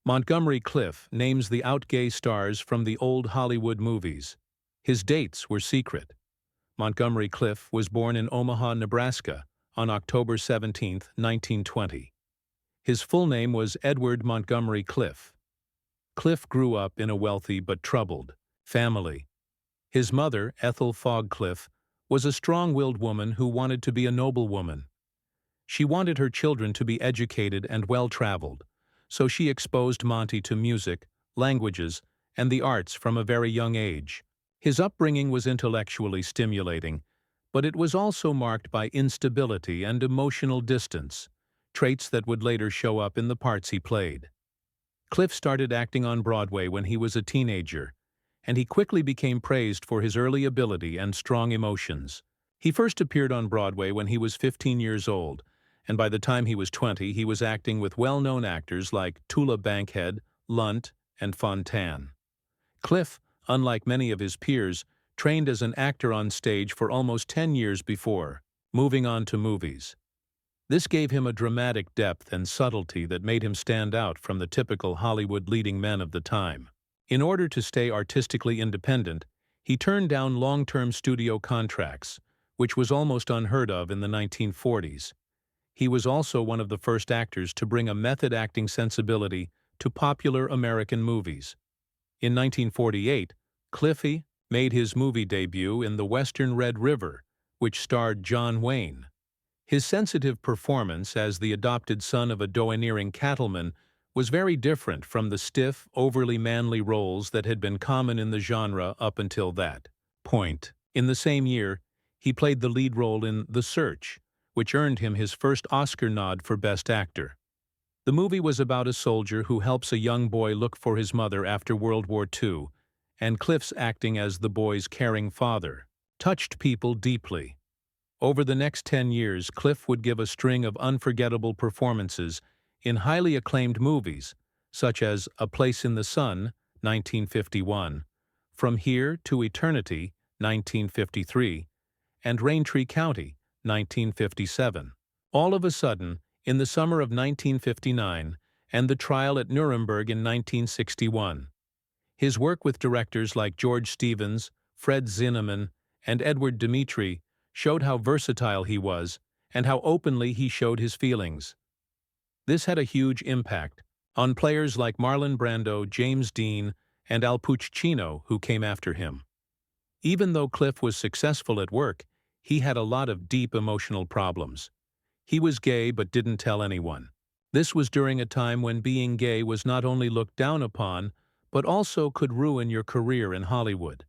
Montgomery Clift names the out-gay stars from the old Hollywood movies. His dates were secret. Montgomery Clift was born in Omaha, Nebraska, on October 17, 1920. His full name was Edward Montgomery Clift. Clift grew up in a wealthy but troubled family. His mother, Ethel Fogg Clift, was a strong-willed woman who wanted to be a noblewoman. She wanted her children to be educated and well-traveled, so she exposed Monty to music, languages, and the arts from a very young age. His upbringing was intellectually stimulating, but it was also marked by instability and emotional distance, traits that would later show up in the parts he played. Clift started acting on Broadway when he was a teenager, and he quickly became praised for his early ability and strong emotions. He first appeared on Broadway when he was 15 years old, and by the time he was 20, he was acting with well-known actors like Tula Bankhead, Lunt, and Fontanne. Clift, unlike many of his peers, trained as an actor on stage for almost 10 years before moving on to movies. This gave him a dramatic depth and subtlety that made him stand out from the typical Hollywood leading men of the time. In order to stay artistically independent, he turned down long-term studio contracts, which was almost unheard of in the 1940s. He was also one of the first actors to bring a method acting sensibility to popular American movies. In 1948, Clift made his movie debut in The Western Red River, which starred John Wayne. His sensitive performance as the adopted son of a domineering cattleman was very different from the stiff, overly manly roles that had been common in the genre up until that point. In the same year, he played the lead role in The Search, which earned him his first Oscar nod for Best Actor. The movie was about a soldier who helps a young boy look for his mother after World War II, and Clift's acting as the boy's caring father touched people deeply. Over the next 10 years, Clift would give a string of unforgettable performances in highly acclaimed movies, such as A Place in the Sun, 1951, From Here to Eternity, 1953, and Raintree County, 1957. All of a sudden, in the summer of 1959, and the trial at Nuremberg in 1961. His work with directors like George Stevens, Fred Zinnemann, and Edward Dmytry showed how versatile he was and how openly he showed his feelings. This had a huge impact on players like Marlon Brando, James Dean, and Al Pacino, who came after him. Even though Clift was successful at work, he had a lot of deep emotional problems. He was gay but didn't tell anyone. This was during a time when being gay was not only looked down upon, but also could ruin your career in Hollywood.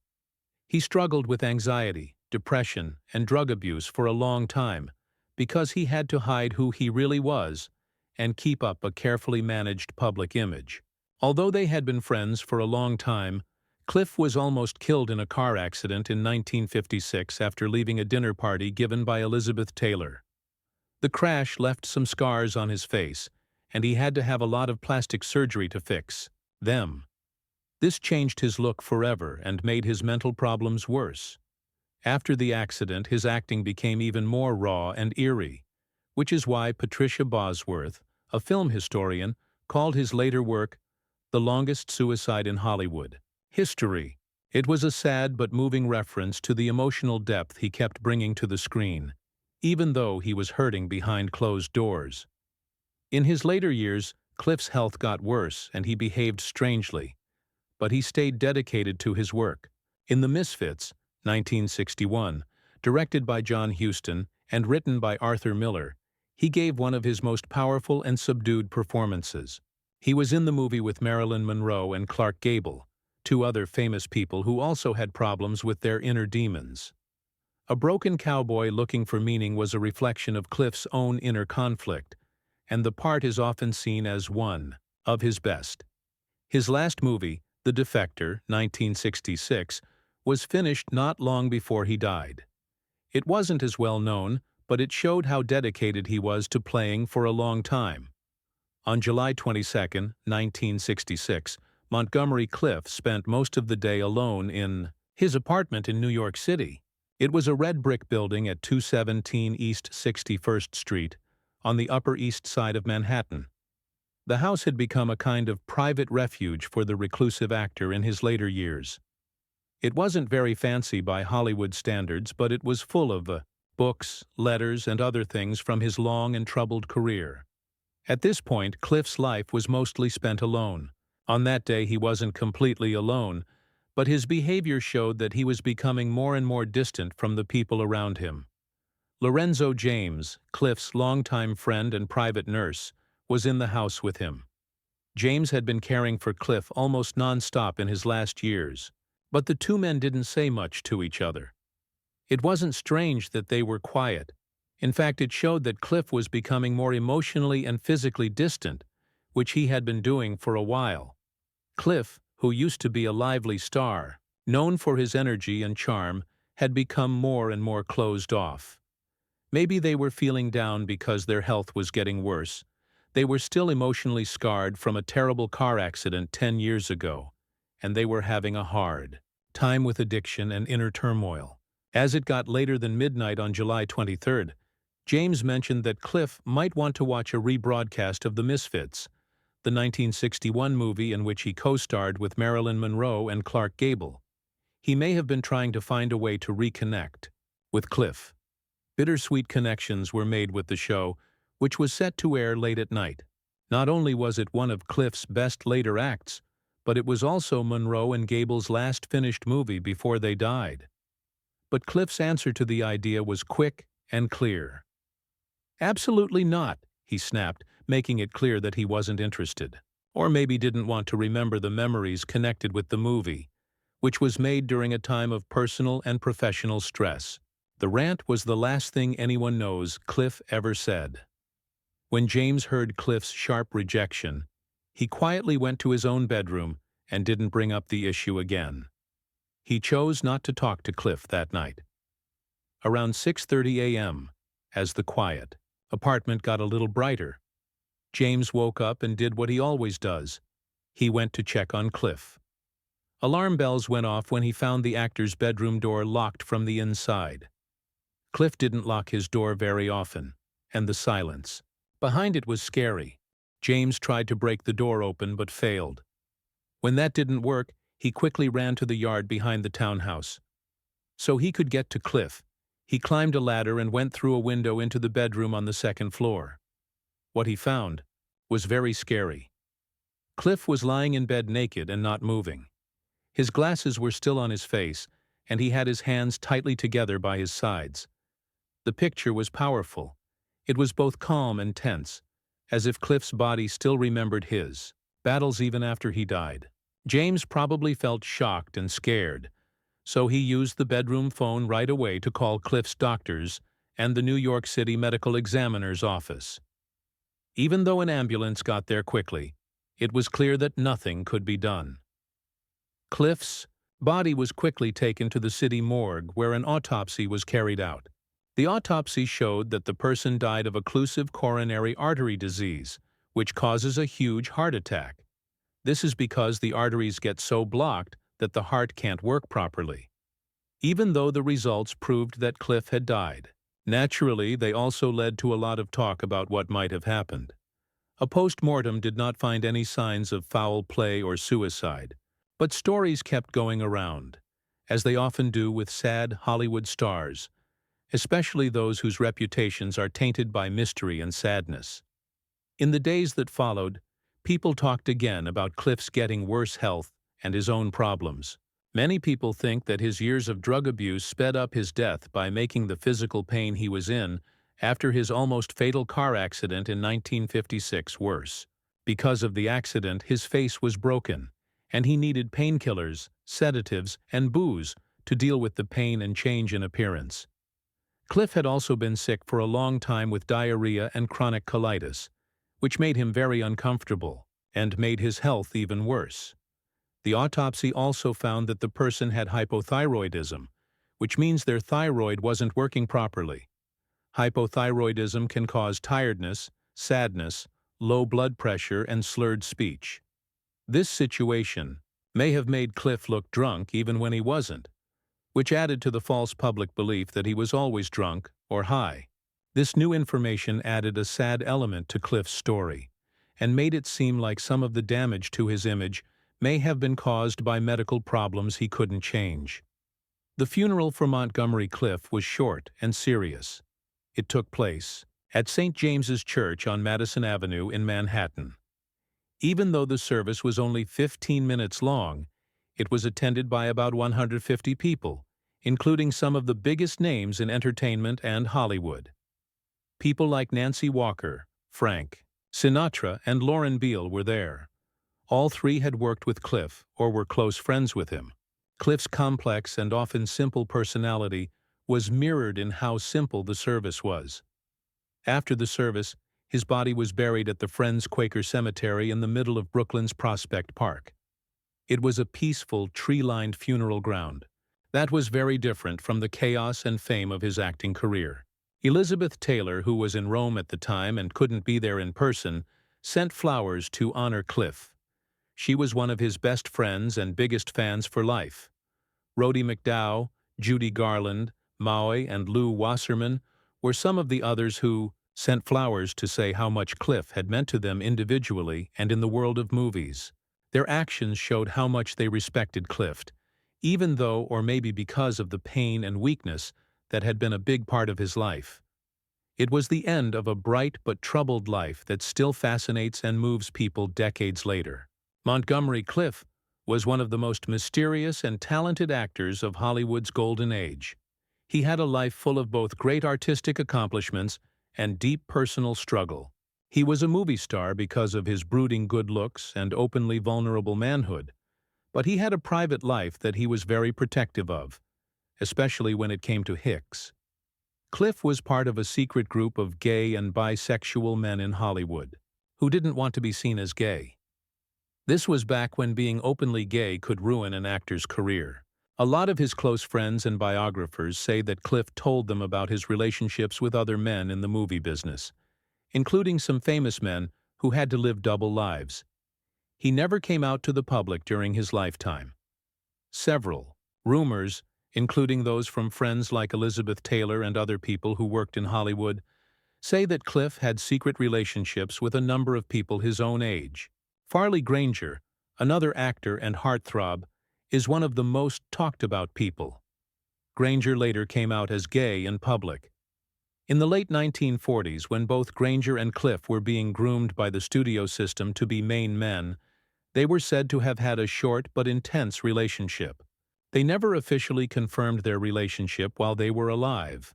He struggled with anxiety, depression, and drug abuse for a long time because he had to hide who he really was and keep up a carefully managed public image. Although they had been friends for a long time, Clift was almost killed in a car accident in 1956 after leaving a dinner party given by Elizabeth Taylor. The crash left some scars on his face, and he had to have a lot of plastic surgery to fix them. This changed his look forever and made his mental problems worse. After the accident, his acting became even more raw and eerie, which is why Patricia Bosworth, a film historian, called his later work the longest suicide in Hollywood history. It was a sad but moving reference to the emotional depth he kept bringing to the screen, even though he was hurting behind closed doors. In his later years, Clift's health got worse and he behaved strangely, but he stayed dedicated to his work. In The Misfits, 1961, directed by John Huston and written by Arthur Miller, he gave one of his most powerful and subdued performances. He was in the movie with Marilyn Monroe and Clark Gable, two other famous people who also had problems with their inner demons. A broken cowboy looking for meaning was a reflection of Clift's own inner conflict, and the part is often seen as one of his best. His last movie, The Defector, 1966, was finished not long before he died. It wasn't as well known, but it showed how dedicated he was to playing for a long time. On July 22, 1966, Montgomery Clift spent most of the day alone in his apartment in New York City. It was a red brick building at 217 East 61st Street, on the Upper East Side of Manhattan. The house had become a kind of private refuge for the reclusive actor in his later years. It wasn't very fancy by Hollywood standards, but it was full of books, letters, and other things from his long and troubled career. At this point, Clift's life was mostly spent alone. On that day, he wasn't completely alone, but his behavior showed that he was becoming more and more distant from the people around him. Lorenzo James, Clift's longtime friend and private nurse, was in the house with him. James had been caring for Clift almost non-stop in his last years, but the two men didn't say much to each other. It wasn't strange that they were quiet. In fact, it showed that Clift was becoming more emotionally and physically distant, which he had been doing for a while. Clift, who used to be a lively star, known for his energy and charm, had become more and more closed off. Maybe they were feeling down because their health was getting worse. They were still emotionally scarred from a terrible car accident 10 years ago, and they were having a hard time with addiction and inner turmoil. As it got later than midnight on July 23rd, James mentioned that Clift might want to watch a rebroadcast of The Misfits, the 1961 movie in which he co-starred with Marilyn Monroe and Clark Gable. He may have been trying to find a way to reconnect with Clift. Bittersweet connections were made with the show, which was set to air late at night. Not only was it one of Clift's best later acts, but it was also Monroe and Gable's last finished movie before they died. But Clift's answer to the idea was quick and clear. "Absolutely not," he snapped, making it clear that he wasn't interested. Or maybe didn't want to remember the memories connected with the movie, which was made during a time of personal and professional stress. The rant was the last thing anyone knows Clift ever said. When James heard Clift's sharp rejection, he quietly went to his own bedroom and didn't bring up the issue again. He chose not to talk to Clift that night. Around 6:30 a.m., as the quiet apartment got a little brighter, James woke up and did what he always does. He went to check on Clift. Alarm bells went off when he found the actor's bedroom door locked from the inside. Clift didn't lock his door very often, and the silence behind it was scary. James tried to break the door open but failed. When that didn't work, he quickly ran to the yard behind the townhouse. So he could get to Clift, he climbed a ladder and went through a window into the bedroom on the second floor. What he found was very scary. Clift was lying in bed naked and not moving. His glasses were still on his face, and he had his hands tightly together by his sides. The picture was powerful. It was both calm and tense, as if Clift's body still remembered his battles even after he died. James probably felt shocked and scared, so he used the bedroom phone right away to call Clift's doctors and the New York City Medical Examiner's office. Even though an ambulance got there quickly, it was clear that nothing could be done. Clift's body was quickly taken to the city morgue where an autopsy was carried out. The autopsy showed that the person died of occlusive coronary artery disease, which causes a huge heart attack. This is because the arteries get so blocked that the heart can't work properly. Even though the results proved that Clift had died, naturally they also led to a lot of talk about what might have happened. A post-mortem did not find any signs of foul play or suicide, but stories kept going around, as they often do with sad Hollywood stars, especially those whose reputations are tainted by mystery and sadness. In the days that followed, people talked again about Clift's getting worse health and his own problems. Many people think that his years of drug abuse sped up his death by making the physical pain he was in after his almost fatal car accident in 1956 worse. Because of the accident, his face was broken, and he needed painkillers, sedatives, and booze to deal with the pain and change in appearance. Clift had also been sick for a long time with diarrhea and chronic colitis, which made him very uncomfortable and made his health even worse. The autopsy also found that the person had hypothyroidism, which means their thyroid wasn't working properly. Hypothyroidism can cause tiredness, sadness, low blood pressure, and slurred speech. This situation may have made Clift look drunk even when he wasn't, which added to the false public belief that he was always drunk or high. This new information added a sad element to Clift's story, and made it seem like some of the damage to his image may have been caused by medical problems he couldn't change. The funeral for Montgomery Clift was short and serious. It took place at St. James's Church on Madison Avenue in Manhattan. Even though the service was only 15 minutes long, it was attended by about 150 people, including some of the biggest names in entertainment and Hollywood. People like Nancy Walker, Frank Sinatra, and Lauren Beale were there. All three had worked with Clift or were close friends with him. Clift's complex and often simple personality was mirrored in how simple the service was. After the service, his body was buried at the Friends Quaker Cemetery in the middle of Brooklyn's Prospect Park. It was a peaceful, tree-lined funeral ground. That was very different from the chaos and fame of his acting career. Elizabeth Taylor, who was in Rome at the time and couldn't be there in person, sent flowers to honor Clift. She was one of his best friends and biggest fans for life. Rhodey McDowell, Judy Garland, Maui, and Lou Wasserman were some of the others who sent flowers to say how much Clift had meant to them individually and in the world of movies. Their actions showed how much they respected Clift, even though or maybe because of the pain and weakness that had been a big part of his life. It was the end of a bright but troubled life that still fascinates and moves people decades later. Montgomery Clift was one of the most mysterious and talented actors of Hollywood's golden age. He had a life full of both great artistic accomplishments and deep personal struggle. He was a movie star because of his brooding good looks and openly vulnerable manhood, but he had a private life that he was very protective of, especially when it came to Hicks. Clift was part of a secret group of gay and bisexual men in Hollywood who didn't want to be seen as gay. This was back when being openly gay could ruin an actor's career. A lot of his close friends and biographers say that Clift told them about his relationships with other men in the movie business, including some famous men who had to live double lives. He never came out to the public during his lifetime. Several rumors, including those from friends like Elizabeth Taylor and other people who worked in Hollywood, say that Clift had secret relationships with a number of people his own age. Farley Granger, another actor and heartthrob, is one of the most talked-about people. Granger later came out as gay in public. In the late 1940s, when both Granger and Clift were being groomed by the studio system to be main men, they were said to have had a short but intense relationship. They never officially confirmed their relationship while they were alive,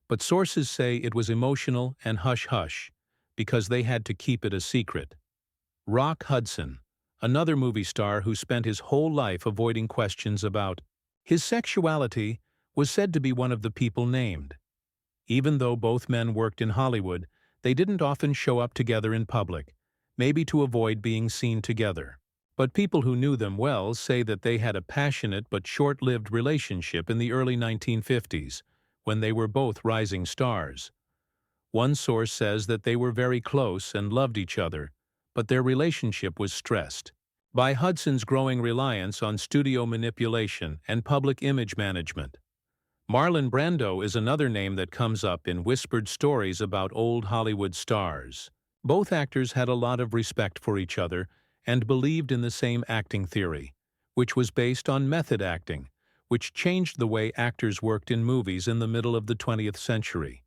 but sources say it was emotional and hush-hush because they had to keep it a secret. Rock Hudson, another movie star who spent his whole life avoiding questions about his sexuality, was said to be one of the people named. Even though both men worked in Hollywood, they didn't often show up together in public, maybe to avoid being seen together. But people who knew them well say that they had a passionate but short-lived relationship in the early 1950s, when they were both rising stars. One source says that they were very close and loved each other, but their relationship was stressed by Hudson's growing reliance on studio manipulation and public image management. Marlon Brando is another name that comes up in whispered stories about old Hollywood stars. Both actors had a lot of respect for each other and believed in the same acting theory, which was based on method acting, which changed the way actors worked in movies in the middle of the 20th century.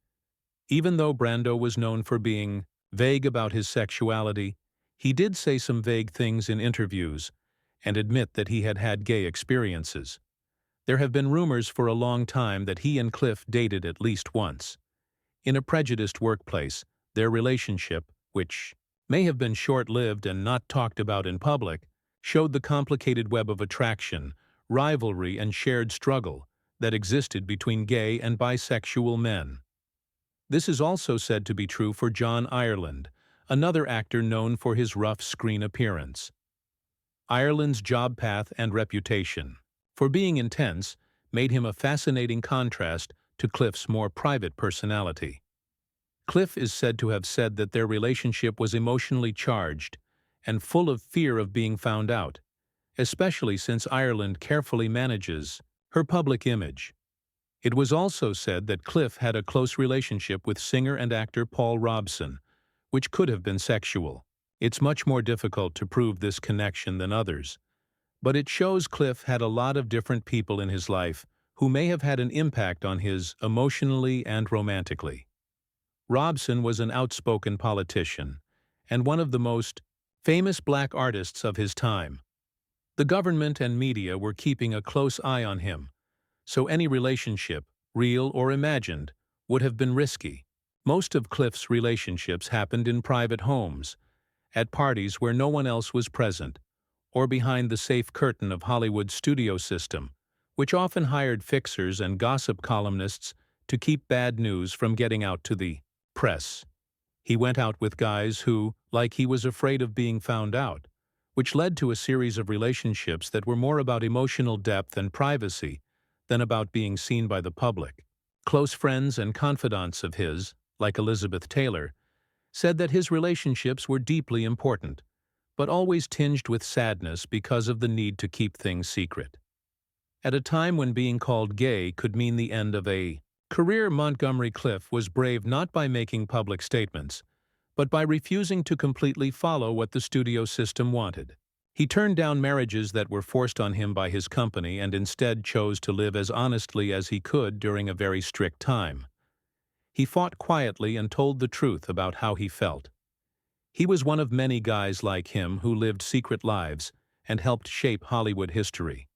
Even though Brando was known for being vague about his sexuality, he did say some vague things in interviews and admit that he had had gay experiences. There have been rumors for a long time that he and Clift dated at least once. In a prejudiced workplace, their relationship, which may have been short-lived and not talked about in public, showed the complicated web of attraction, rivalry, and shared struggle that existed between gay and bisexual men. This is also said to be true for John Ireland, another actor known for his rough screen appearance. Ireland's job path and reputation for being intense made him a fascinating contrast to Clift's more private personality. Clift is said to have said that their relationship was emotionally charged and full of fear of being found out, especially since Ireland carefully manages her public image. It was also said that Clift had a close relationship with singer and actor Paul Robeson, which could have been sexual. It's much more difficult to prove this connection than others, but it shows Cliff had a lot of different people in his life who may have had an impact on his emotionally and romantically. Robson was an outspoken politician and one of the most famous black artists of his time. The government and media were keeping a close eye on him, so any relationship, real or imagined, would have been risky. Most of Cliff's relationships happened in private homes, at parties where no one else was present, or behind the safe curtain of Hollywood's studio system, which often hired fixers and gossip columnists to keep bad news from getting out to the press. He went out with guys who, like he, was afraid of being found out, which led to a series of relationships that were more about emotional depth and privacy than about being seen by the public. Close friends and confidants of his, like Elizabeth Taylor, said that his relationships were deeply important, but always tinged with sadness because of the need to keep things secret. At a time when being called gay could mean the end of a career, Montgomery Clift was brave not by making public statements, but by refusing to completely follow what the studio system wanted. He turned down marriages that were forced on him by his company and instead chose to live as honestly as he could during a very strict time. He fought quietly and told the truth about how he felt. He was one of many guys like him who lived secret lives and helped shape Hollywood history.